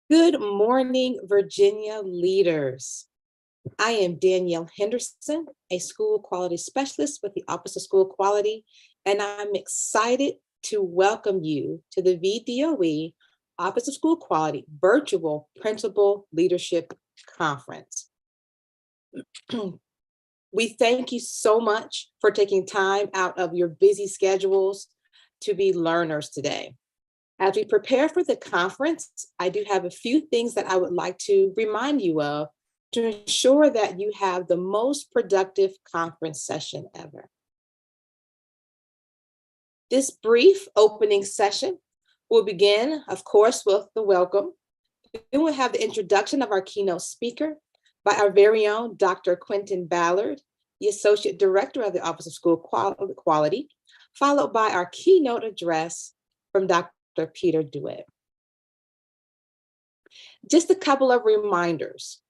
Good morning, Virginia leaders. I am Danielle Henderson, a school quality specialist with the Office of School Quality, and I'm excited to welcome you to the VDOE Office of School Quality Virtual Principal Leadership Conference. We thank you so much for taking time out of your busy schedules to be learners today. As we prepare for the conference, I do have a few things that I would like to remind you of to ensure that you have the most productive conference session ever. This brief opening session will begin, of course, with the welcome. Then we'll have the introduction of our keynote speaker by our very own Dr. Quentin Ballard, the Associate Director of the Office of School Quality, followed by our keynote address from Dr. Peter DeWitt. Just a couple of reminders.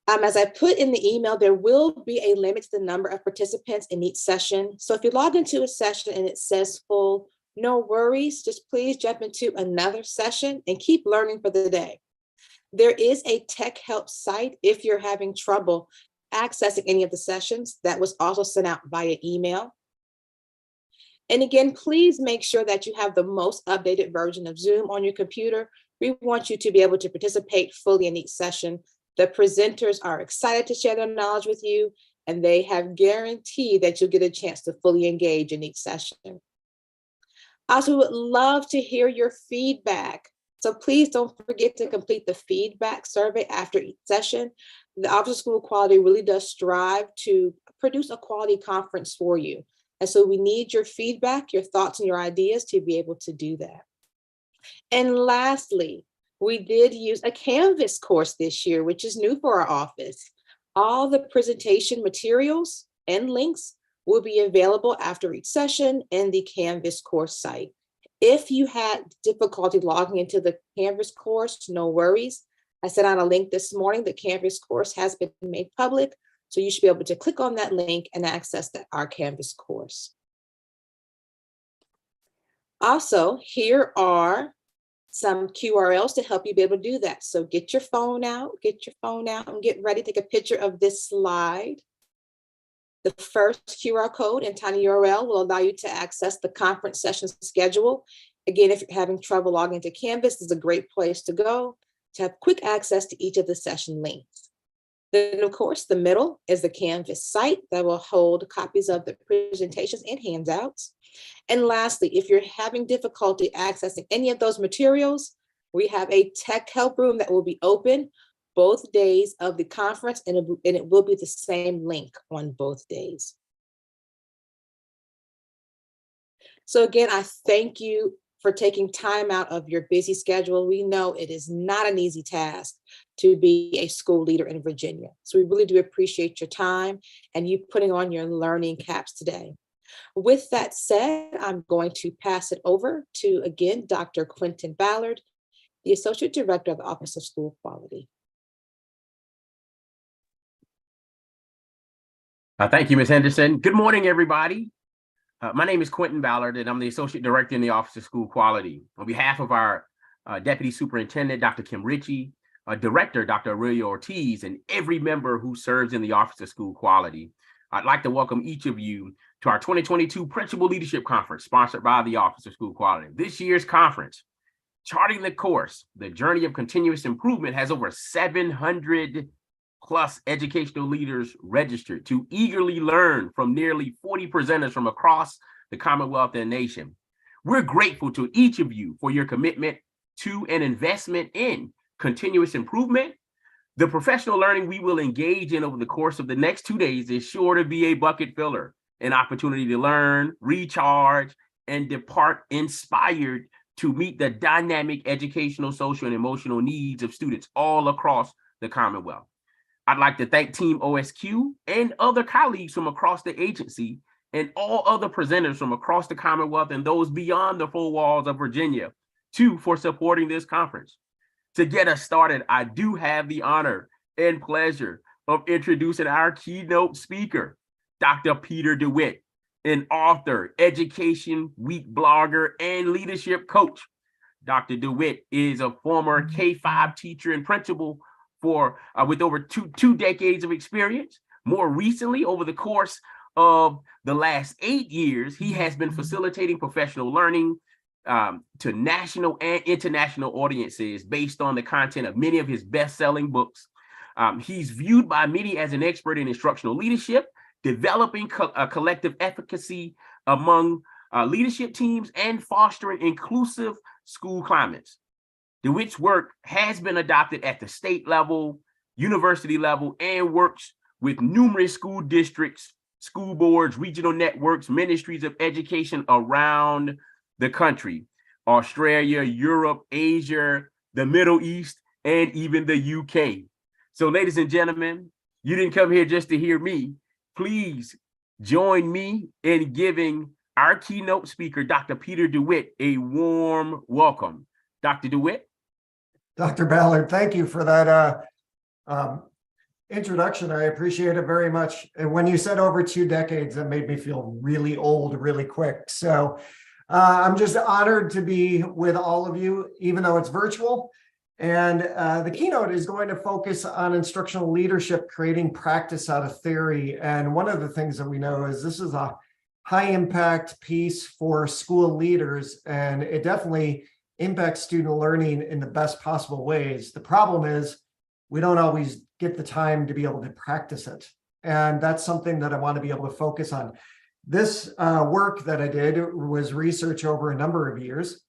As I put in the email, there will be a limit to the number of participants in each session. So if you log into a session and it says full, no worries, just please jump into another session and keep learning for the day. There is a tech help site if you're having trouble accessing any of the sessions. That was also sent out via email. And again, please make sure that you have the most updated version of Zoom on your computer. We want you to be able to participate fully in each session. The presenters are excited to share their knowledge with you, and they have guaranteed that you'll get a chance to fully engage in each session. I also would love to hear your feedback. So please don't forget to complete the feedback survey after each session. The Office of School Quality really does strive to produce a quality conference for you. And so we need your feedback, your thoughts, and your ideas to be able to do that. And lastly, we did use a Canvas course this year, which is new for our office. All the presentation materials and links will be available after each session in the Canvas course site. If you had difficulty logging into the Canvas course, no worries. I sent out a link this morning. The Canvas course has been made public, so you should be able to click on that link and access our Canvas course. Also, here are some QRLs to help you be able to do that. So get your phone out and get ready. Take a picture of this slide. The first QR code and tiny URL will allow you to access the conference session schedule. Again, if you're having trouble logging into Canvas, this is a great place to go to have quick access to each of the session links. Then, of course, the middle is the Canvas site that will hold copies of the presentations and handouts. And lastly, if you're having difficulty accessing any of those materials, we have a tech help room that will be open both days of the conference, and it will be the same link on both days. So again, I thank you for taking time out of your busy schedule. We know it is not an easy task to be a school leader in Virginia. So we really do appreciate your time and you putting on your learning caps today. With that said, I'm going to pass it over to, again, Dr. Quentin Ballard, the Associate Director of the Office of School Quality. Thank you, Ms. Henderson. Good morning, everybody. My name is Quentin Ballard, and I'm the Associate Director in the Office of School Quality. On behalf of our Deputy Superintendent, Dr. Kim Ritchie, Director, Dr. Aurelia Ortiz, and every member who serves in the Office of School Quality, I'd like to welcome each of you to our 2022 Principal Leadership Conference, sponsored by the Office of School Quality. This year's conference, Charting the Course, the Journey of Continuous Improvement, has over 700 plus educational leaders registered to eagerly learn from nearly 40 presenters from across the Commonwealth and nation. We're grateful to each of you for your commitment to an investment in continuous improvement. The professional learning we will engage in over the course of the next 2 days is sure to be a bucket filler, an opportunity to learn, recharge, and depart inspired to meet the dynamic educational, social, and emotional needs of students all across the Commonwealth. I'd like to thank Team OSQ and other colleagues from across the agency and all other presenters from across the Commonwealth and those beyond the four walls of Virginia, too, for supporting this conference. To get us started, I do have the honor and pleasure of introducing our keynote speaker, Dr. Peter DeWitt, an author, Education Week blogger, and leadership coach. Dr. DeWitt is a former K-5 teacher and principal with over two decades of experience. More recently, over the course of the last 8 years, he has been facilitating professional learning to national and international audiences based on the content of many of his best-selling books. He's viewed by many as an expert in instructional leadership, developing a collective efficacy among leadership teams, and fostering inclusive school climates. DeWitt's work has been adopted at the state level, university level, and works with numerous school districts, school boards, regional networks, ministries of education around the country, Australia, Europe, Asia, the Middle East, and even the UK. So, ladies and gentlemen, you didn't come here just to hear me. Please join me in giving our keynote speaker, Dr. Peter DeWitt, a warm welcome. Dr. DeWitt. Dr. Ballard, thank you for that introduction. I appreciate it very much. And when you said over 2 decades, that made me feel really old really quick. So I'm just honored to be with all of you, even though it's virtual. And the keynote is going to focus on instructional leadership, creating practice out of theory. And one of the things that we know is this is a high impact piece for school leaders, and it definitely impacts student learning in the best possible ways. The problem is we don't always get the time to be able to practice it. And that's something that I want to be able to focus on. This work that I did was research over a number of years.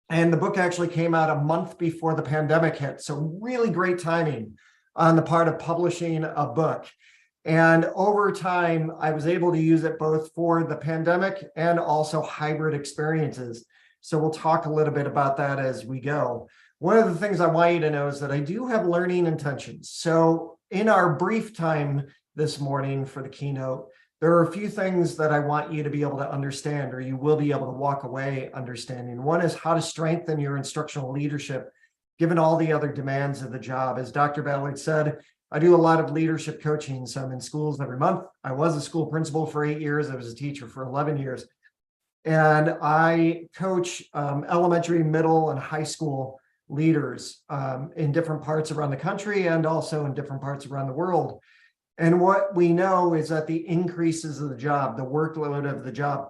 And the book actually came out a month before the pandemic hit. So really great timing on the part of publishing a book. And over time, I was able to use it both for the pandemic and also hybrid experiences. So we'll talk a little bit about that as we go. One of the things I want you to know is that I do have learning intentions. So in our brief time this morning for the keynote, there are a few things that I want you to be able to understand, or you will be able to walk away understanding. One is how to strengthen your instructional leadership, given all the other demands of the job. As Dr. Ballard said, I do a lot of leadership coaching. So I'm in schools every month. I was a school principal for 8 years. I was a teacher for 11 years. And I coach elementary, middle, and high school leaders in different parts around the country and also in different parts around the world. And what we know is that the increases of the job, the workload of the job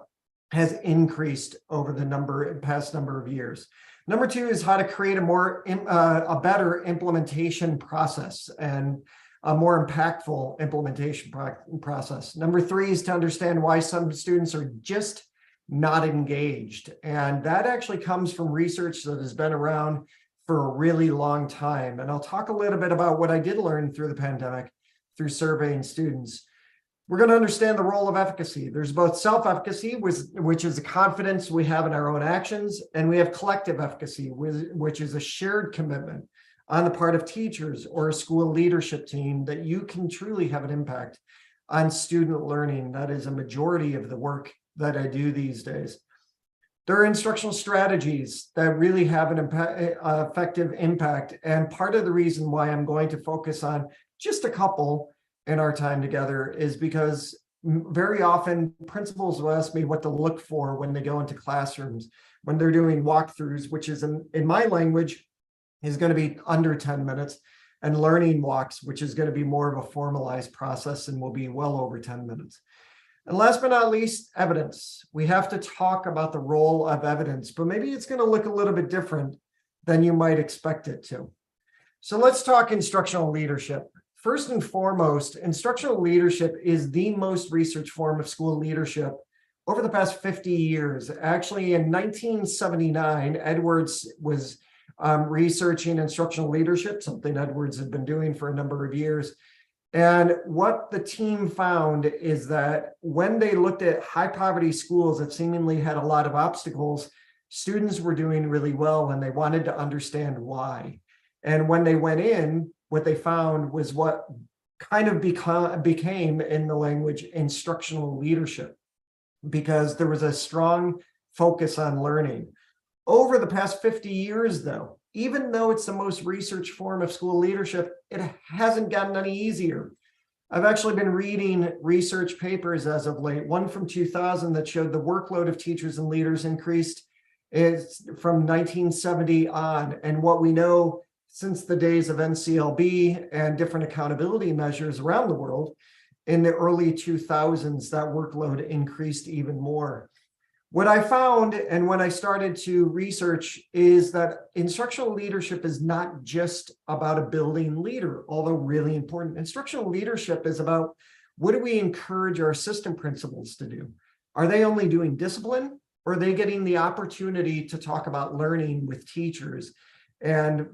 has increased over the past number of years. Number 2 is how to create a better implementation process and a more impactful implementation process. Number 3 is to understand why some students are just not engaged. And that actually comes from research that has been around for a really long time. And I'll talk a little bit about what I did learn through the pandemic, through surveying students. We're going to understand the role of efficacy. There's both self-efficacy, which is the confidence we have in our own actions, and we have collective efficacy, which is a shared commitment on the part of teachers or a school leadership team that you can truly have an impact on student learning. That is a majority of the work that I do these days. There are instructional strategies that really have an effective impact. And part of the reason why I'm going to focus on just a couple in our time together is because very often principals will ask me what to look for when they go into classrooms, when they're doing walkthroughs, which is in my language is going to be under 10 minutes, and learning walks, which is going to be more of a formalized process and will be well over 10 minutes. And last but not least, evidence. We have to talk about the role of evidence, but maybe it's going to look a little bit different than you might expect it to. So let's talk instructional leadership. First and foremost, instructional leadership is the most researched form of school leadership over the past 50 years. Actually, in 1979, Edwards was researching instructional leadership, something Edwards had been doing for a number of years. And what the team found is that when they looked at high poverty schools that seemingly had a lot of obstacles, students were doing really well and they wanted to understand why. And when they went in, what they found was what kind of became in the language instructional leadership, because there was a strong focus on learning. Over the past 50 years, though, even though it's the most researched form of school leadership, it hasn't gotten any easier. I've actually been reading research papers as of late, one from 2000 that showed the workload of teachers and leaders increased It's from 1970 on. And what we know since the days of NCLB and different accountability measures around the world, in the early 2000s, that workload increased even more. What I found, and when I started to research, is that instructional leadership is not just about a building leader, although really important. Instructional leadership is about, what do we encourage our assistant principals to do? Are they only doing discipline, or are they getting the opportunity to talk about learning with teachers and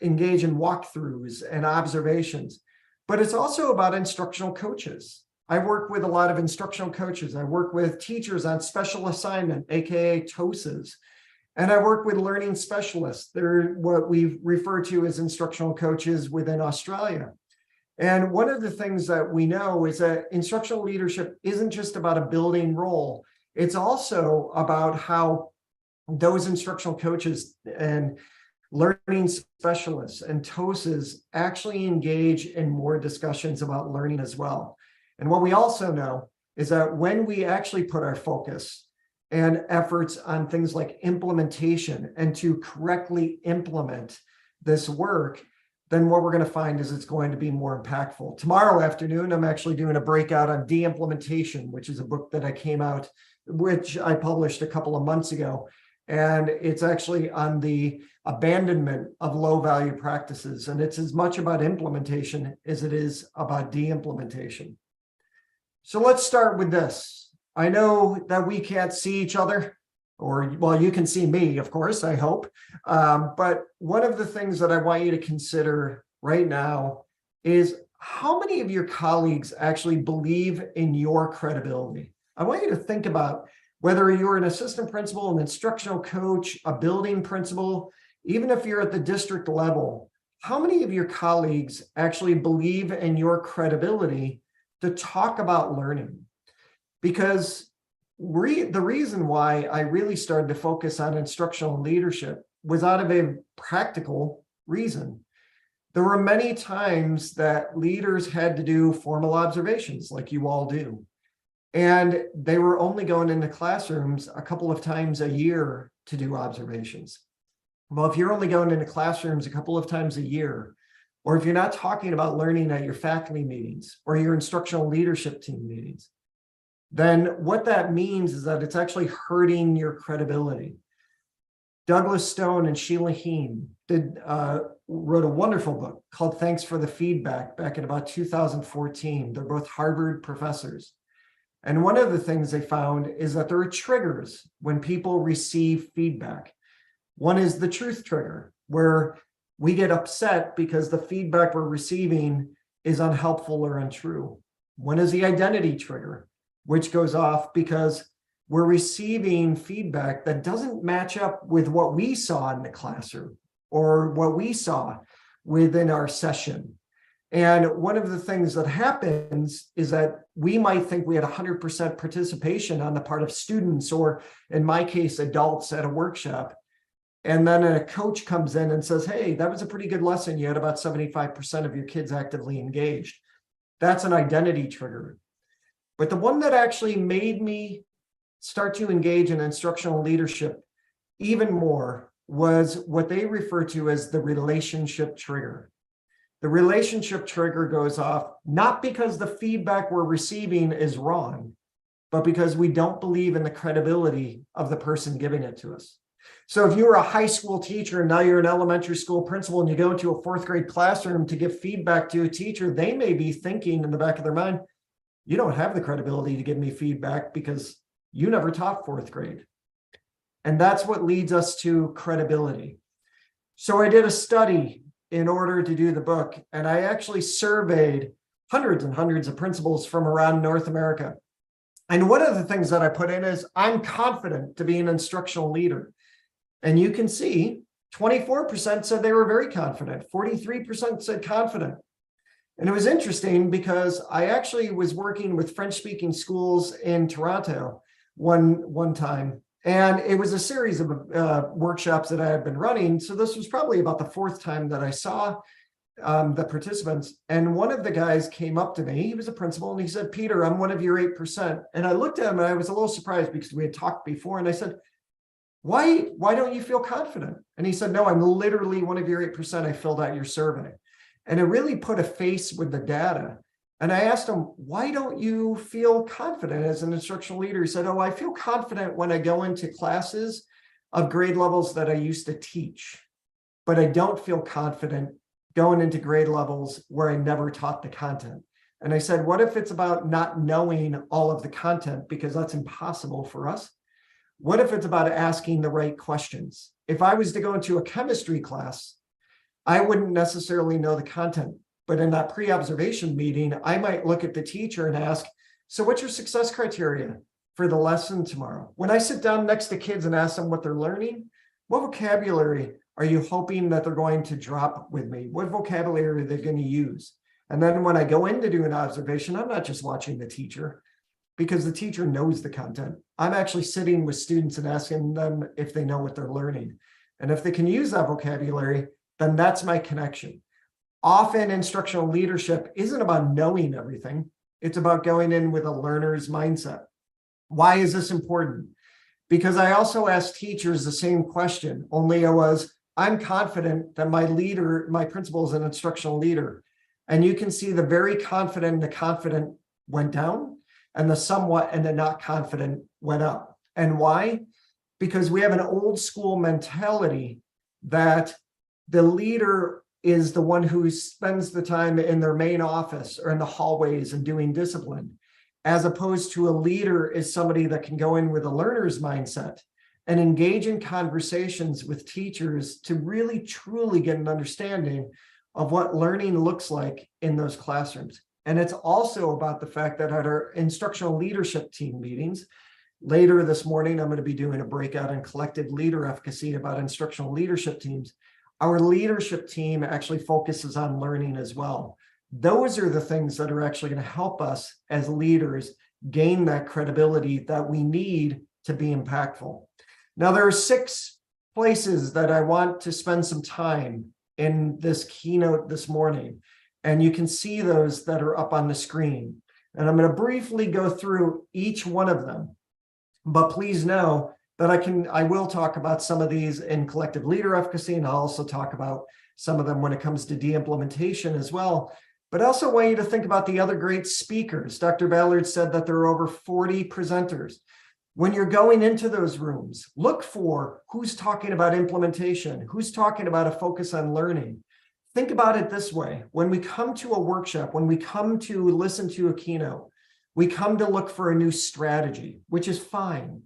engage in walkthroughs and observations? But it's also about instructional coaches. I work with a lot of instructional coaches. I work with teachers on special assignment, AKA TOSAs. And I work with learning specialists. They're what we refer to as instructional coaches within Australia. And one of the things that we know is that instructional leadership isn't just about a building role. It's also about how those instructional coaches and learning specialists and TOSAs actually engage in more discussions about learning as well. And what we also know is that when we actually put our focus and efforts on things like implementation and to correctly implement this work, then what we're going to find is it's going to be more impactful. Tomorrow afternoon, I'm actually doing a breakout on de-implementation, which is a book that which I published a couple of months ago. And it's actually on the abandonment of low value practices. And it's as much about implementation as it is about de-implementation. So let's start with this. I know that we can't see each other, or, well, you can see me, of course, I hope. But one of the things that I want you to consider right now is, how many of your colleagues actually believe in your credibility? I want you to think about whether you're an assistant principal, an instructional coach, a building principal, even if you're at the district level, how many of your colleagues actually believe in your credibility to talk about learning? Because the reason why I really started to focus on instructional leadership was out of a practical reason. There were many times that leaders had to do formal observations like you all do. And they were only going into classrooms a couple of times a year to do observations. Well, if you're only going into classrooms a couple of times a year, or if you're not talking about learning at your faculty meetings or your instructional leadership team meetings, then what that means is that it's actually hurting your credibility. Douglas Stone and Sheila Heen wrote a wonderful book called Thanks for the Feedback back in about 2014. They're both Harvard professors. And one of the things they found is that there are triggers when people receive feedback. One is the truth trigger, where we get upset because the feedback we're receiving is unhelpful or untrue. One is the identity trigger, which goes off because we're receiving feedback that doesn't match up with what we saw in the classroom or what we saw within our session. And one of the things that happens is that we might think we had 100% participation on the part of students, or in my case, adults at a workshop. And then a coach comes in and says, hey, that was a pretty good lesson. You had about 75% of your kids actively engaged. That's an identity trigger. But the one that actually made me start to engage in instructional leadership even more was what they refer to as the relationship trigger. The relationship trigger goes off not because the feedback we're receiving is wrong, but because we don't believe in the credibility of the person giving it to us. So if you were a high school teacher and now you're an elementary school principal and you go into a fourth grade classroom to give feedback to a teacher, they may be thinking in the back of their mind, you don't have the credibility to give me feedback because you never taught fourth grade. And that's what leads us to credibility. So I did a study in order to do the book, and I actually surveyed hundreds and hundreds of principals from around North America. And one of the things that I put in is, I'm confident to be an instructional leader. And you can see 24% said they were very confident, 43% said confident. And it was interesting because I actually was working with French-speaking schools in Toronto one time. And it was a series of workshops that I had been running. So this was probably about the fourth time that I saw the participants. And one of the guys came up to me, he was a principal, and he said, Peter, I'm one of your 8%. And I looked at him and I was a little surprised because we had talked before. And I said, why don't you feel confident? And he said, no, I'm literally one of your 8%. I filled out your survey. And it really put a face with the data. And I asked him, why don't you feel confident as an instructional leader? He said, oh, I feel confident when I go into classes of grade levels that I used to teach, but I don't feel confident going into grade levels where I never taught the content. And I said, what if it's about not knowing all of the content, because that's impossible for us? What if it's about asking the right questions? If I was to go into a chemistry class, I wouldn't necessarily know the content, but in that pre-observation meeting, I might look at the teacher and ask, so what's your success criteria for the lesson tomorrow? When I sit down next to kids and ask them what they're learning, what vocabulary are you hoping that they're going to drop with me? What vocabulary are they going to use? And then when I go in to do an observation, I'm not just watching the teacher, because the teacher knows the content. I'm actually sitting with students and asking them if they know what they're learning. And if they can use that vocabulary, then that's my connection. Often instructional leadership isn't about knowing everything. It's about going in with a learner's mindset. Why is this important? Because I also asked teachers the same question, only I'm confident that my principal is an instructional leader. And you can see the very confident and the confident went down, and the somewhat and the not confident went up. And why? Because we have an old school mentality that the leader is the one who spends the time in their main office or in the hallways and doing discipline, as opposed to a leader is somebody that can go in with a learner's mindset and engage in conversations with teachers to really truly get an understanding of what learning looks like in those classrooms. And it's also about the fact that at our instructional leadership team meetings, later this morning, I'm going to be doing a breakout on collective leader efficacy about instructional leadership teams. Our leadership team actually focuses on learning as well. Those are the things that are actually going to help us as leaders gain that credibility that we need to be impactful. Now, there are 6 places that I want to spend some time in this keynote this morning, and you can see those that are up on the screen. And I'm going to briefly go through each one of them, but please know that I will talk about some of these in collective leader efficacy, and I'll also talk about some of them when it comes to de-implementation as well. But I also want you to think about the other great speakers. Dr. Ballard said that there are over 40 presenters. When you're going into those rooms, look for who's talking about implementation, who's talking about a focus on learning. Think about it this way. When we come to a workshop, when we come to listen to a keynote, we come to look for a new strategy, which is fine.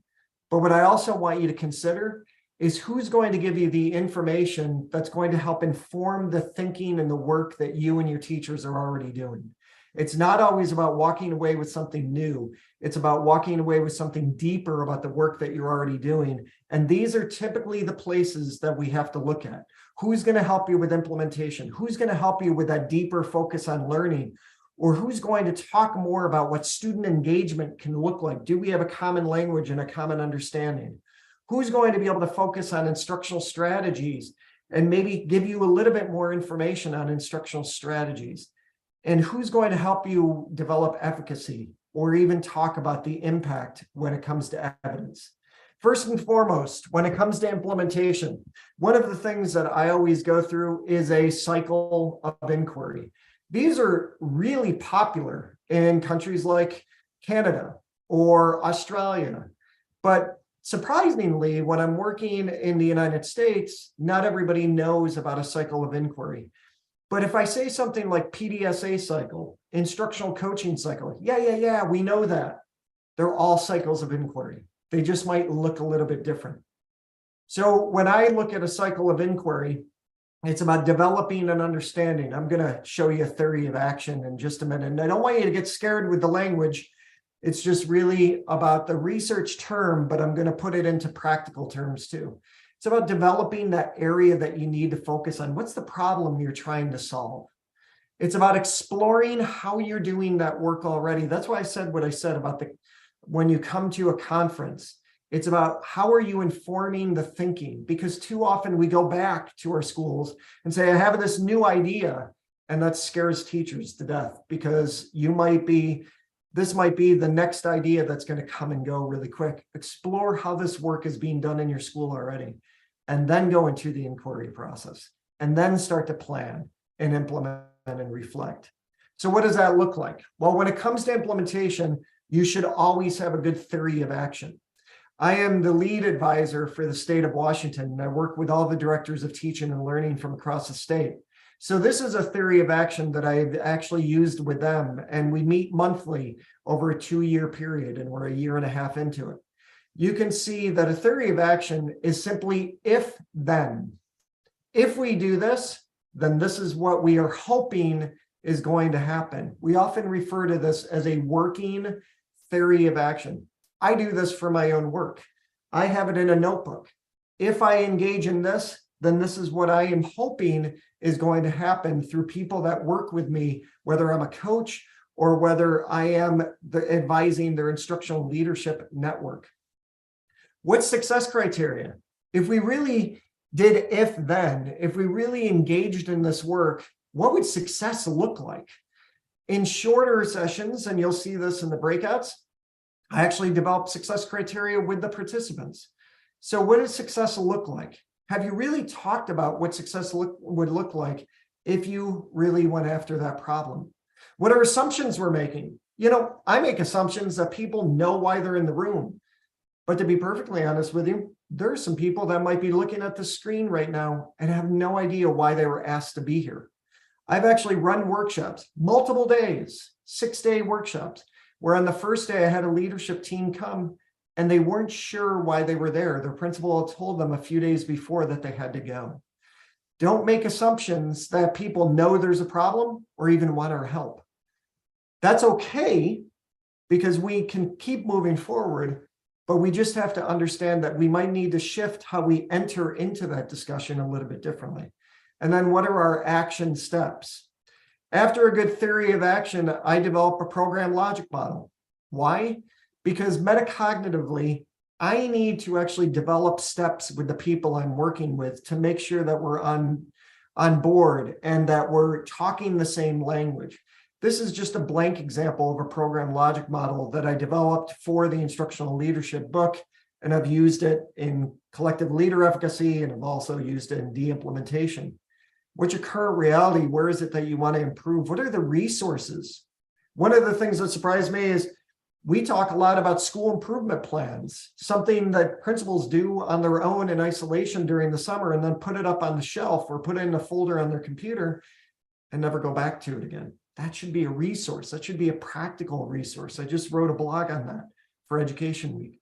But what I also want you to consider is who's going to give you the information that's going to help inform the thinking and the work that you and your teachers are already doing. It's not always about walking away with something new. It's about walking away with something deeper about the work that you're already doing. And these are typically the places that we have to look at. Who's going to help you with implementation? Who's going to help you with that deeper focus on learning? Or who's going to talk more about what student engagement can look like? Do we have a common language and a common understanding? Who's going to be able to focus on instructional strategies and maybe give you a little bit more information on instructional strategies? And who's going to help you develop efficacy or even talk about the impact when it comes to evidence? First and foremost, when it comes to implementation, one of the things that I always go through is a cycle of inquiry. These are really popular in countries like Canada or Australia. But surprisingly, when I'm working in the United States, not everybody knows about a cycle of inquiry. But if I say something like PDSA cycle, instructional coaching cycle, yeah, we know that. They're all cycles of inquiry. They just might look a little bit different. So when I look at a cycle of inquiry, it's about developing an understanding. I'm going to show you a theory of action in just a minute. And I don't want you to get scared with the language. It's just really about the research term, but I'm going to put it into practical terms too. It's about developing that area that you need to focus on. What's the problem you're trying to solve? It's about exploring how you're doing that work already. That's why I said what I said about when you come to a conference, it's about how are you informing the thinking? Because too often we go back to our schools and say, I have this new idea, and that scares teachers to death because you might be This might be the next idea that's going to come and go really quick. Explore how this work is being done in your school already, and then go into the inquiry process, and then start to plan and implement and reflect. So what does that look like? Well, when it comes to implementation, you should always have a good theory of action. I am the lead advisor for the state of Washington, and I work with all the directors of teaching and learning from across the state. So this is a theory of action that I've actually used with them, and we meet monthly over a 2-year period, and we're a 1.5 years into it. You can see that a theory of action is simply if then. If we do this, then this is what we are hoping is going to happen. We often refer to this as a working theory of action. I do this for my own work. I have it in a notebook. If I engage in this, then this is what I am hoping is going to happen through people that work with me, whether I'm a coach or whether I am advising their instructional leadership network. What's success criteria? If we really did if we really engaged in this work, what would success look like? In shorter sessions, and you'll see this in the breakouts, I actually developed success criteria with the participants. So what does success look like? Have you really talked about what success would look like if you really went after that problem? What are assumptions we're making? You know, I make assumptions that people know why they're in the room. But to be perfectly honest with you, there are some people that might be looking at the screen right now and have no idea why they were asked to be here. I've actually run workshops, multiple days, 6-day workshops, where on the first day I had a leadership team come and they weren't sure why they were there. Their principal had told them a few days before that they had to go. Don't make assumptions that people know there's a problem or even want our help. That's okay, because we can keep moving forward, but we just have to understand that we might need to shift how we enter into that discussion a little bit differently. And then what are our action steps? After a good theory of action, I develop a program logic model. Why? Because metacognitively, I need to actually develop steps with the people I'm working with to make sure that we're on board and that we're talking the same language. This is just a blank example of a program logic model that I developed for the instructional leadership book, and I've used it in collective leader efficacy, and I've also used it in de-implementation. What's your current reality? Where is it that you want to improve? What are the resources? One of the things that surprised me is we talk a lot about school improvement plans, something that principals do on their own in isolation during the summer and then put it up on the shelf or put it in a folder on their computer and never go back to it again. That should be a resource. That should be a practical resource. I just wrote a blog on that for Education Week.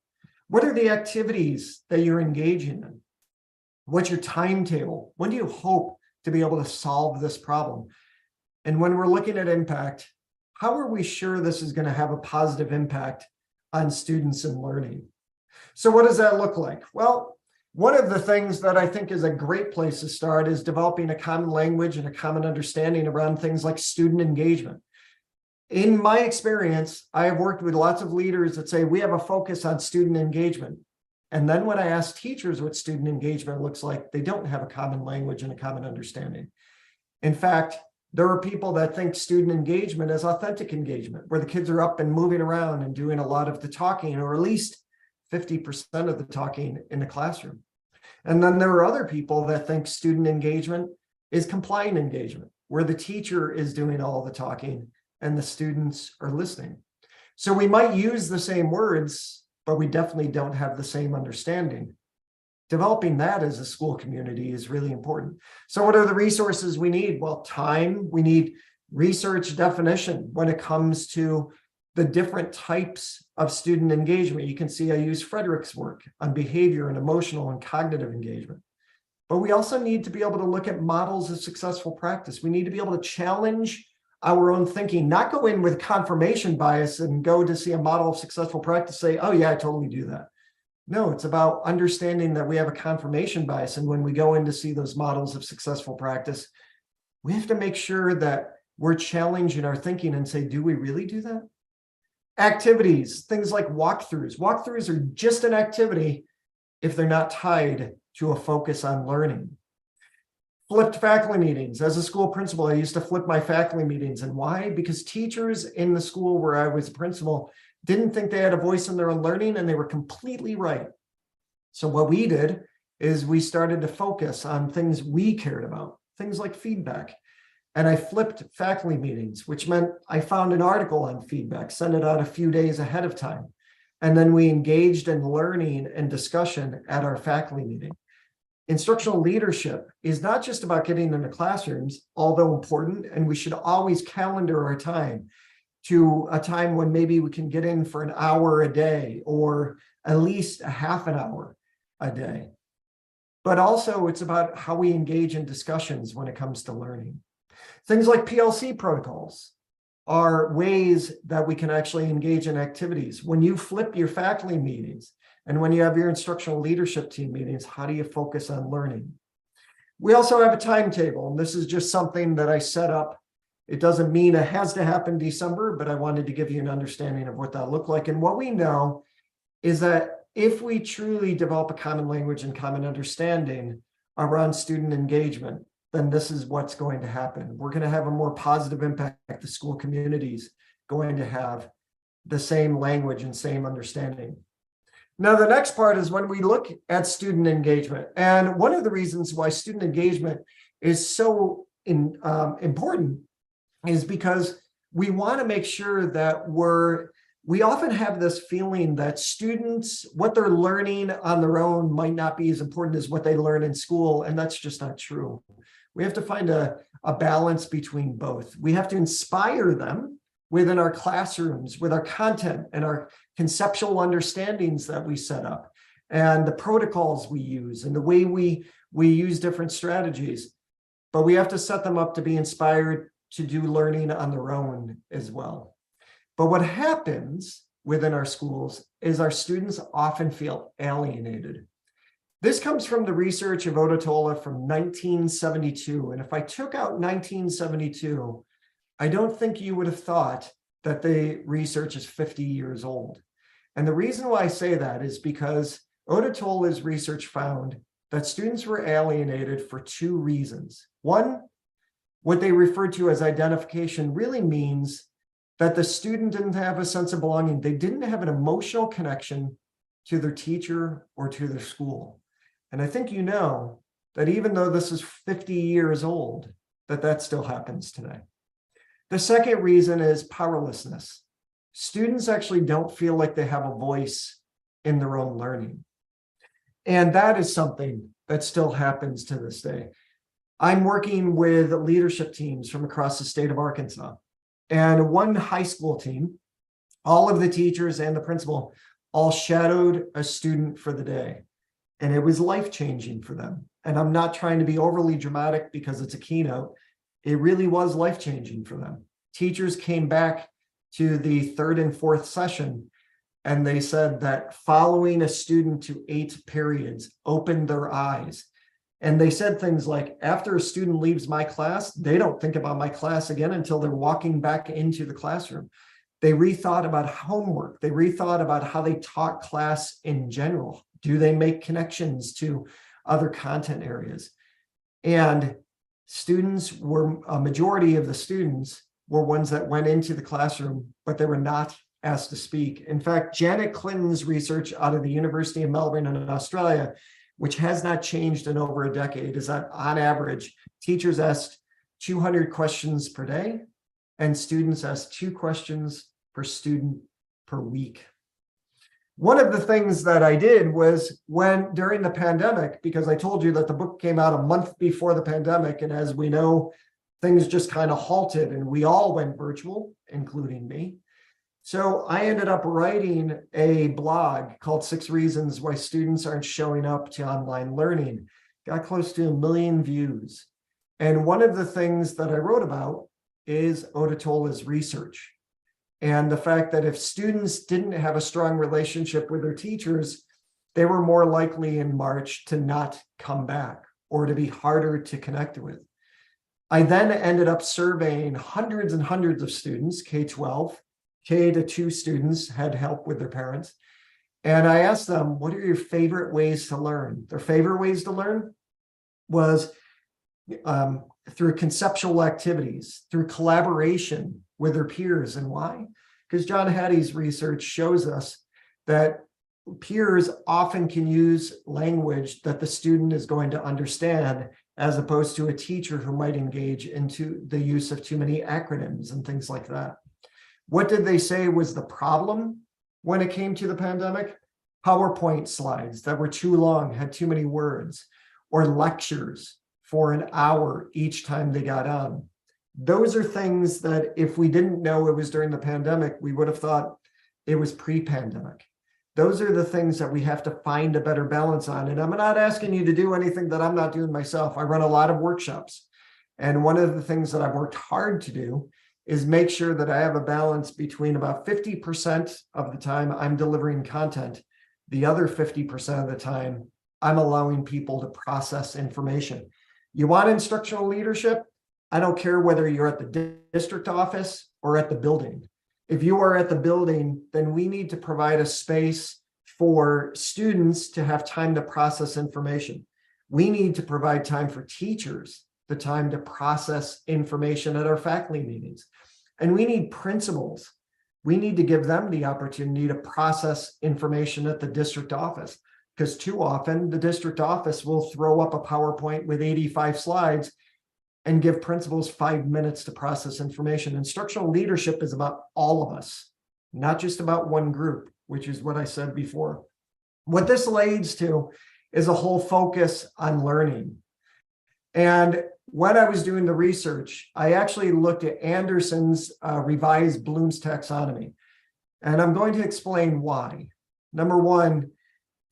What are the activities that you're engaging in? What's your timetable? When do you hope to be able to solve this problem? And when we're looking at impact, how are we sure this is going to have a positive impact on students and learning? So what does that look like? Well, one of the things that I think is a great place to start is developing a common language and a common understanding around things like student engagement. In my experience, I have worked with lots of leaders that say we have a focus on student engagement. And then when I ask teachers what student engagement looks like, they don't have a common language and a common understanding. In fact, there are people that think student engagement is authentic engagement, where the kids are up and moving around and doing a lot of the talking, or at least 50% of the talking in the classroom. And then there are other people that think student engagement is compliant engagement, where the teacher is doing all the talking and the students are listening. So we might use the same words, but we definitely don't have the same understanding. Developing that as a school community is really important. So what are the resources we need? Well, time. We need research definition when it comes to the different types of student engagement. You can see I use Frederick's work on behavior and emotional and cognitive engagement. But we also need to be able to look at models of successful practice. We need to be able to challenge our own thinking, not go in with confirmation bias and go to see a model of successful practice, say, oh yeah, I totally do that. No, it's about understanding that we have a confirmation bias. And when we go in to see those models of successful practice, we have to make sure that we're challenging our thinking and say, do we really do that? Activities, things like walkthroughs. Walkthroughs are just an activity if they're not tied to a focus on learning. Flipped faculty meetings. As a school principal, I used to flip my faculty meetings. And why? Because teachers in the school where I was principal didn't think they had a voice in their own learning, and they were completely right. So what we did is we started to focus on things we cared about, things like feedback. And I flipped faculty meetings, which meant I found an article on feedback, sent it out a few days ahead of time. And then we engaged in learning and discussion at our faculty meeting. Instructional leadership is not just about getting into classrooms, although important, and we should always calendar our time to a time when maybe we can get in for an hour a day or at least a half an hour a day. But also it's about how we engage in discussions when it comes to learning. Things like PLC protocols are ways that we can actually engage in activities. When you flip your faculty meetings and when you have your instructional leadership team meetings, how do you focus on learning? We also have a timetable, and this is just something that I set up. It doesn't mean it has to happen December, but I wanted to give you an understanding of what that looked like. And what we know is that if we truly develop a common language and common understanding around student engagement, then this is what's going to happen. We're going to have a more positive impact. The school community is going to have the same language and same understanding. Now, the next part is when we look at student engagement. And one of the reasons why student engagement is so important is because we want to make sure that we often have this feeling that students, what they're learning on their own might not be as important as what they learn in school. And that's just not true. We have to find a balance between both. We have to inspire them within our classrooms, with our content and our conceptual understandings that we set up, and the protocols we use, and the way we use different strategies. But we have to set them up to be inspired to do learning on their own as well. But what happens within our schools is our students often feel alienated. This comes from the research of Odutola from 1972. And if I took out 1972, I don't think you would have thought that the research is 50 years old. And the reason why I say that is because Odutola's research found that students were alienated for two reasons. One, what they referred to as identification really means that the student didn't have a sense of belonging. They didn't have an emotional connection to their teacher or to their school. And I think you know that even though this is 50 years old, that still happens today. The second reason is powerlessness. Students actually don't feel like they have a voice in their own learning. And that is something that still happens to this day. I'm working with leadership teams from across the state of Arkansas. And one high school team, all of the teachers and the principal all shadowed a student for the day. And it was life-changing for them. And I'm not trying to be overly dramatic because it's a keynote. It really was life-changing for them. Teachers came back to the third and fourth session, and they said that following a student to 8 periods opened their eyes. And they said things like, after a student leaves my class, they don't think about my class again until they're walking back into the classroom. They rethought about homework. They rethought about how they taught class in general. Do they make connections to other content areas? And a majority of the students were ones that went into the classroom, but they were not asked to speak. In fact, Janet Clinton's research out of the University of Melbourne in Australia, which has not changed in over a decade, is that on average, teachers asked 200 questions per day, and students asked 2 questions per student per week. One of the things that I did was during the pandemic, because I told you that the book came out a month before the pandemic, and as we know, things just kind of halted and we all went virtual, including me. So I ended up writing a blog called 6 Reasons Why Students Aren't Showing Up to Online Learning. Got close to 1 million views. And one of the things that I wrote about is Odutola's research. And the fact that if students didn't have a strong relationship with their teachers, they were more likely in March to not come back or to be harder to connect with. I then ended up surveying hundreds and hundreds of students, K-12, K-2 students had help with their parents. And I asked them, what are your favorite ways to learn? Their favorite ways to learn was through conceptual activities, through collaboration with their peers. And why? Because John Hattie's research shows us that peers often can use language that the student is going to understand, as opposed to a teacher who might engage into the use of too many acronyms and things like that. What did they say was the problem when it came to the pandemic? PowerPoint slides that were too long, had too many words, or lectures for an hour each time they got on. Those are things that if we didn't know it was during the pandemic, we would have thought it was pre-pandemic. Those are the things that we have to find a better balance on. And I'm not asking you to do anything that I'm not doing myself. I run a lot of workshops. And one of the things that I've worked hard to do is make sure that I have a balance between about 50% of the time I'm delivering content. The other 50% of the time, I'm allowing people to process information. You want instructional leadership? I don't care whether you're at the district office or at the building. If you are at the building, then we need to provide a space for students to have time to process information. We need to provide time for teachers, the time to process information at our faculty meetings. And we need principals. We need to give them the opportunity to process information at the district office, because too often the district office will throw up a PowerPoint with 85 slides and give principals 5 minutes to process information. Instructional leadership is about all of us, not just about one group, which is what I said before. What this leads to is a whole focus on learning. And when I was doing the research, I actually looked at Anderson's revised Bloom's taxonomy. And I'm going to explain why. Number one,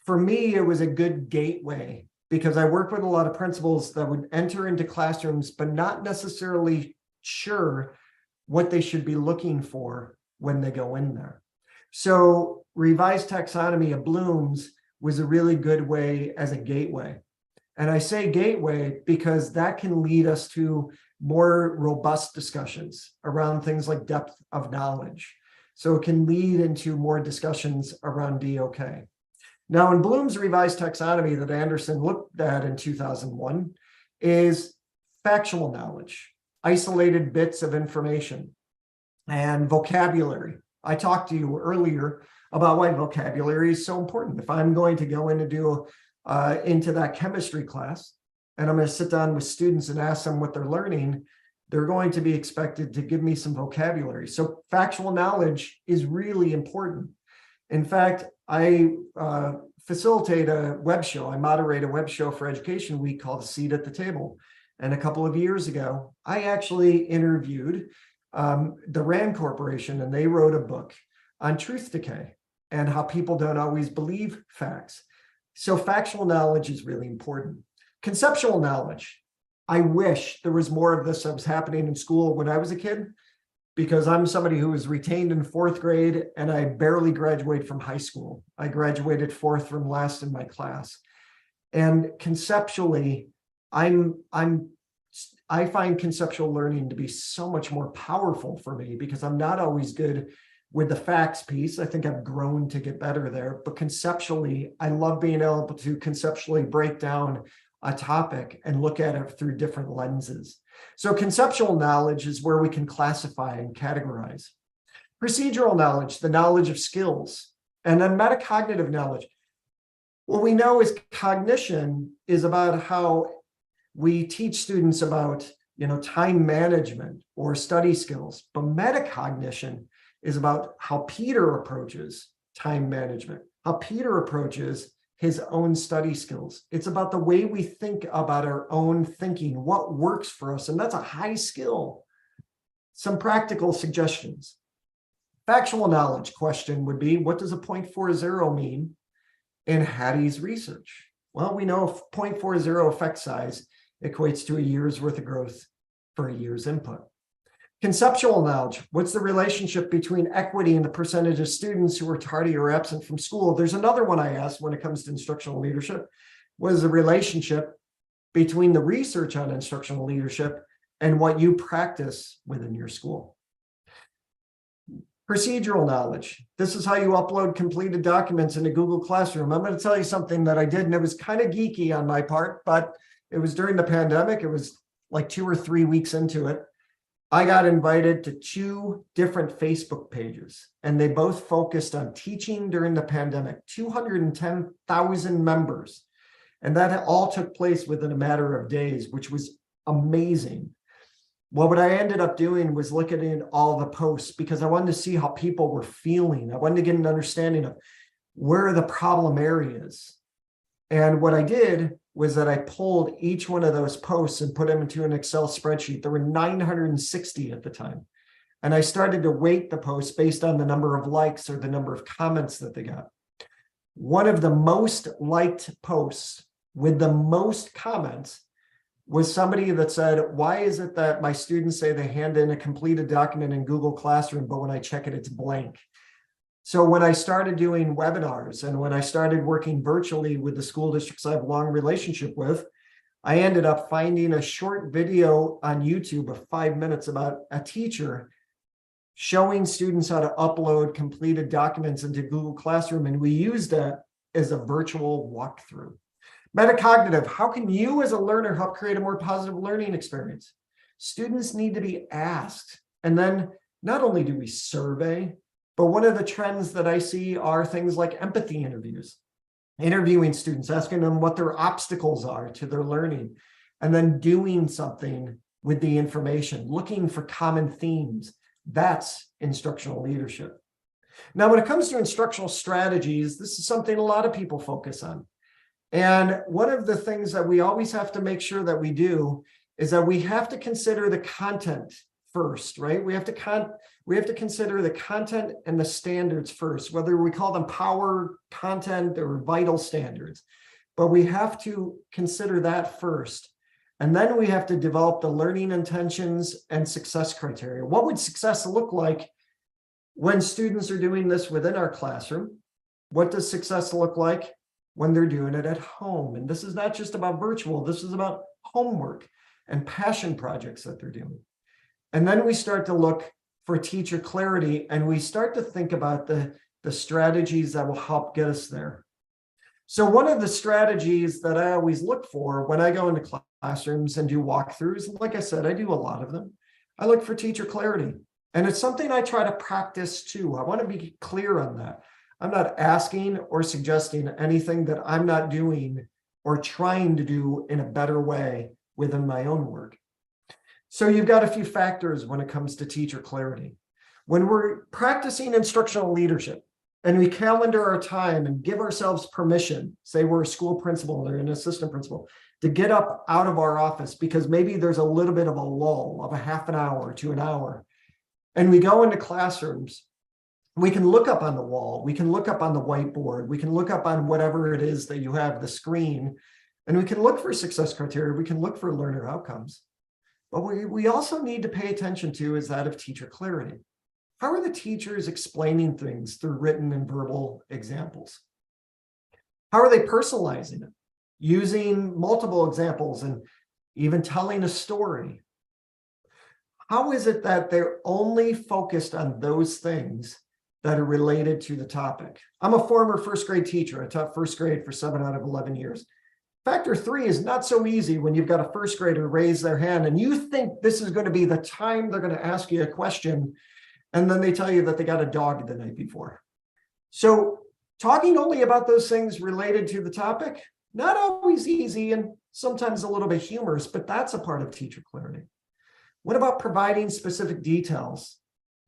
for me, it was a good gateway, because I worked with a lot of principals that would enter into classrooms, but not necessarily sure what they should be looking for when they go in there. So revised taxonomy of Bloom's was a really good way as a gateway. And I say gateway because that can lead us to more robust discussions around things like depth of knowledge. So it can lead into more discussions around DOK. Now, in Bloom's revised taxonomy that Anderson looked at in 2001 is factual knowledge, isolated bits of information, and vocabulary. I talked to you earlier about why vocabulary is so important. If I'm going to go in and do into that chemistry class, and I'm going to sit down with students and ask them what they're learning, they're going to be expected to give me some vocabulary. So factual knowledge is really important. In fact, I facilitate a web show. I moderate a web show for Education Week called A Seat at the Table. And a couple of years ago, I actually interviewed the RAND Corporation, and they wrote a book on truth decay and how people don't always believe facts. So factual knowledge is really important. Conceptual knowledge. I wish there was more of this that was happening in school when I was a kid, because I'm somebody who was retained in 4th grade and I barely graduated from high school. I graduated 4th from last in my class. And conceptually, I find conceptual learning to be so much more powerful for me, because I'm not always good with the facts piece. I think I've grown to get better there, but conceptually, I love being able to conceptually break down a topic and look at it through different lenses. So conceptual knowledge is where we can classify and categorize. Procedural knowledge, the knowledge of skills, and then metacognitive knowledge. What we know is cognition is about how we teach students about, time management or study skills, but metacognition is about how Peter approaches time management, how Peter approaches his own study skills. It's about the way we think about our own thinking, what works for us, and that's a high skill. Some practical suggestions. Factual knowledge question would be, what does a 0.40 mean in Hattie's research? Well, we know 0.40 effect size equates to a year's worth of growth for a year's input. Conceptual knowledge, what's the relationship between equity and the percentage of students who are tardy or absent from school? There's another one I asked when it comes to instructional leadership. What is the relationship between the research on instructional leadership and what you practice within your school? Procedural knowledge. This is how you upload completed documents into Google Classroom. I'm going to tell you something that I did, and it was kind of geeky on my part, but It was during the pandemic. It was like 2 or 3 weeks into it. I got invited to 2 different Facebook pages, and they both focused on teaching during the pandemic, 210,000 members. And that all took place within a matter of days, which was amazing. Well, what I ended up doing was looking at all the posts because I wanted to see how people were feeling. I wanted to get an understanding of where are the problem areas. And what I did was that I pulled each one of those posts and put them into an Excel spreadsheet. There were 960 at the time. And I started to weight the posts based on the number of likes or the number of comments that they got. One of the most liked posts with the most comments was somebody that said, why is it that my students say they hand in a completed document in Google Classroom, but when I check it, it's blank? So when I started doing webinars and when I started working virtually with the school districts I have a long relationship with, I ended up finding a short video on YouTube of 5 minutes about a teacher showing students how to upload completed documents into Google Classroom. And we used that as a virtual walkthrough. Metacognitive, how can you as a learner help create a more positive learning experience? Students need to be asked. And then not only do we survey, but one of the trends that I see are things like empathy interviews, interviewing students, asking them what their obstacles are to their learning, and then doing something with the information, looking for common themes. That's instructional leadership. Now, when it comes to instructional strategies, this is something a lot of people focus on. And one of the things that we always have to make sure that we do is that we have to consider the content first, right? We have to consider the content and the standards first, whether we call them power content or vital standards. But we have to consider that first. And then we have to develop the learning intentions and success criteria. What would success look like when students are doing this within our classroom? What does success look like when they're doing it at home? And this is not just about virtual, this is about homework and passion projects that they're doing. And then we start to look for teacher clarity, and we start to think about the strategies that will help get us there. So one of the strategies that I always look for when I go into classrooms and do walkthroughs, like I said, I do a lot of them. I look for teacher clarity, and it's something I try to practice too. I want to be clear on that. I'm not asking or suggesting anything that I'm not doing or trying to do in a better way within my own work. So you've got a few factors when it comes to teacher clarity. When we're practicing instructional leadership and we calendar our time and give ourselves permission, say we're a school principal or an assistant principal, to get up out of our office because maybe there's a little bit of a lull of a half an hour to an hour, and we go into classrooms, we can look up on the wall, we can look up on the whiteboard, we can look up on whatever it is that you have, the screen, and we can look for success criteria, we can look for learner outcomes. But we also need to pay attention to is that of teacher clarity. How are the teachers explaining things through written and verbal examples? How are they personalizing it, using multiple examples and even telling a story? How is it that they're only focused on those things that are related to the topic? I'm a former first grade teacher. I taught first grade for 7 out of 11 years. Factor 3 is not so easy when you've got a first grader raise their hand and you think this is going to be the time they're going to ask you a question, and then they tell you that they got a dog the night before. So talking only about those things related to the topic, not always easy and sometimes a little bit humorous, but that's a part of teacher clarity. What about providing specific details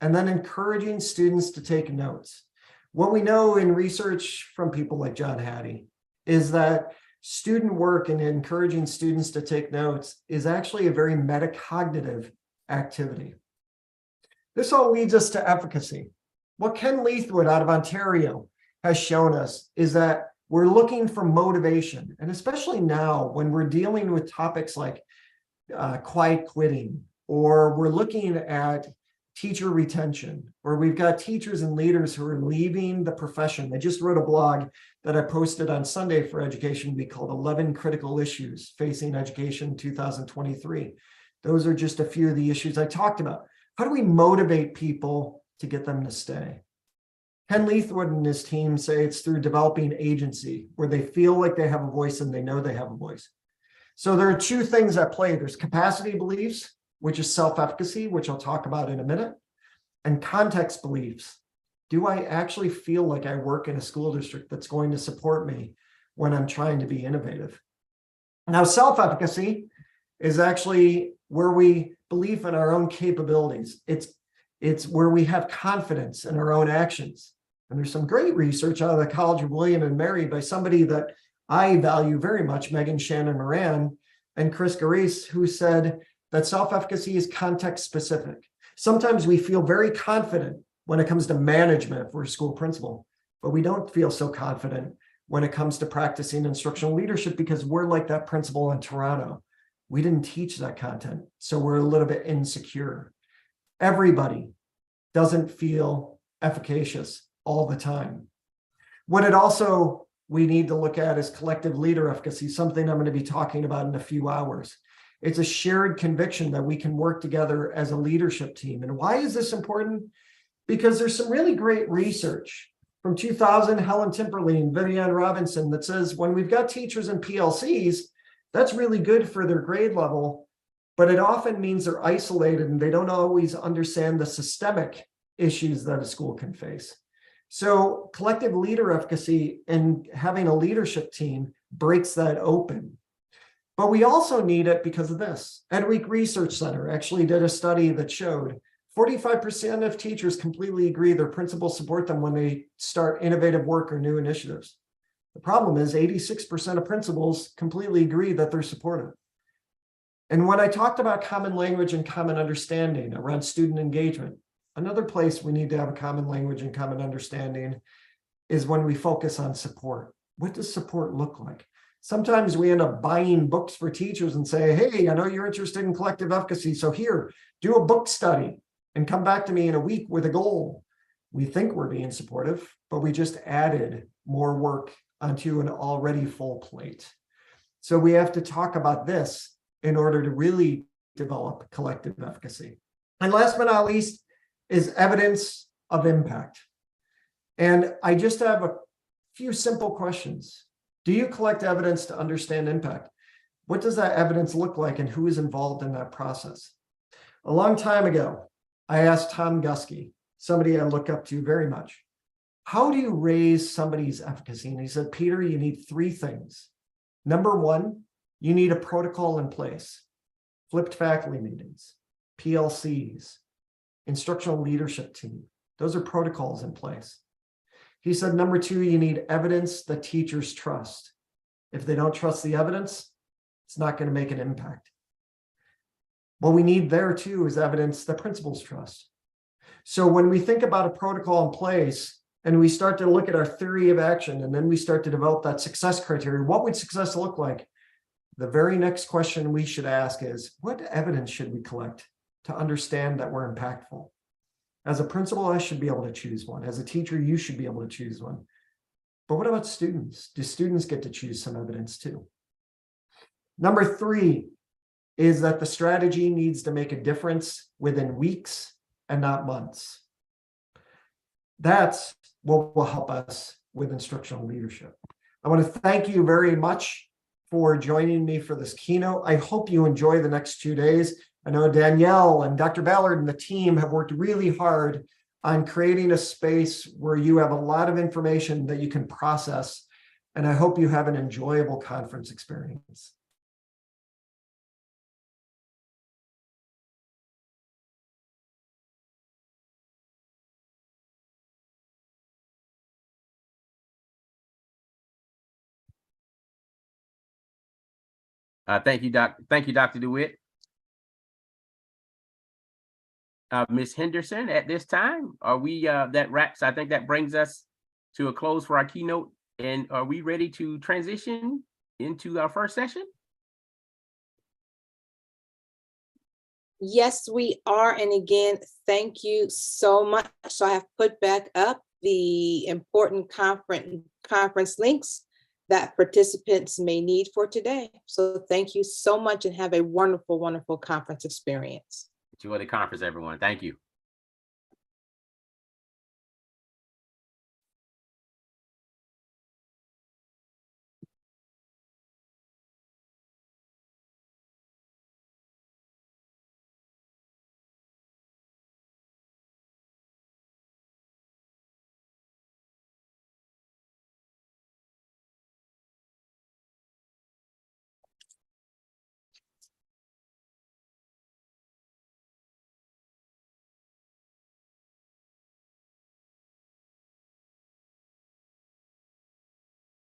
and then encouraging students to take notes? What we know in research from people like John Hattie is that student work and encouraging students to take notes is actually a very metacognitive activity. This all leads us to efficacy. What Ken Leithwood out of Ontario has shown us is that we're looking for motivation, and especially now when we're dealing with topics like quiet quitting, or we're looking at teacher retention, or we've got teachers and leaders who are leaving the profession. I just wrote a blog that I posted on Sunday for Education Week called 11 Critical Issues Facing Education 2023. Those are just a few of the issues I talked about. How do we motivate people to get them to stay? Ken Leithwood and his team say it's through developing agency, where they feel like they have a voice and they know they have a voice. So there are two things at play. There's capacity beliefs, which is self-efficacy, which I'll talk about in a minute, and context beliefs. Do I actually feel like I work in a school district that's going to support me when I'm trying to be innovative? Now, self-efficacy is actually where we believe in our own capabilities. It's where we have confidence in our own actions. And there's some great research out of the College of William and Mary by somebody that I value very much, Megan Shannon Moran and Chris Garise, who said that self-efficacy is context specific. Sometimes we feel very confident when it comes to management if we're a school principal, but we don't feel so confident when it comes to practicing instructional leadership because we're like that principal in Toronto. We didn't teach that content, so we're a little bit insecure. Everybody doesn't feel efficacious all the time. What it also we need to look at is collective leader efficacy, something I'm going to be talking about in a few hours. It's a shared conviction that we can work together as a leadership team. And why is this important? Because there's some really great research from 2000, Helen Timperley and Vivian Robinson, that says when we've got teachers in PLCs, that's really good for their grade level, but it often means they're isolated and they don't always understand the systemic issues that a school can face. So collective leader efficacy and having a leadership team breaks that open. But we also need it because of this. Edweek Research Center actually did a study that showed 45% of teachers completely agree their principals support them when they start innovative work or new initiatives. The problem is 86% of principals completely agree that they're supportive. And when I talked about common language and common understanding around student engagement, another place we need to have a common language and common understanding is when we focus on support. What does support look like? Sometimes we end up buying books for teachers and say, hey, I know you're interested in collective efficacy, so here, do a book study and come back to me in a week with a goal. We think we're being supportive, but we just added more work onto an already full plate. So we have to talk about this in order to really develop collective efficacy. And last but not least is evidence of impact. And I just have a few simple questions. Do you collect evidence to understand impact? What does that evidence look like and who is involved in that process? A long time ago, I asked Tom Gusky, somebody I look up to very much, how do you raise somebody's efficacy? And he said, Peter, you need three things. Number one, you need a protocol in place. Flipped faculty meetings, PLCs, instructional leadership team. Those are protocols in place. He said, number two, you need evidence that teachers trust. If they don't trust the evidence, it's not going to make an impact. What we need there too is evidence that principals trust. So when we think about a protocol in place and we start to look at our theory of action and then we start to develop that success criteria, what would success look like? The very next question we should ask is, what evidence should we collect to understand that we're impactful? As a principal, I should be able to choose one. As a teacher, you should be able to choose one. But what about students? Do students get to choose some evidence too? Number three is that the strategy needs to make a difference within weeks and not months. That's what will help us with instructional leadership. I want to thank you very much for joining me for this keynote. I hope you enjoy the next 2 days. I know Danielle and Dr. Ballard and the team have worked really hard on creating a space where you have a lot of information that you can process. And I hope you have an enjoyable conference experience. Thank you, Dr. DeWitt. Ms. Henderson, at this time, are we, that wraps, I think that brings us to a close for our keynote. And are we ready to transition into our first session? Yes, we are. And again, thank you so much. So I have put back up the important conference links that participants may need for today. So thank you so much and have a wonderful, wonderful conference experience. Enjoy the conference, everyone. Thank you.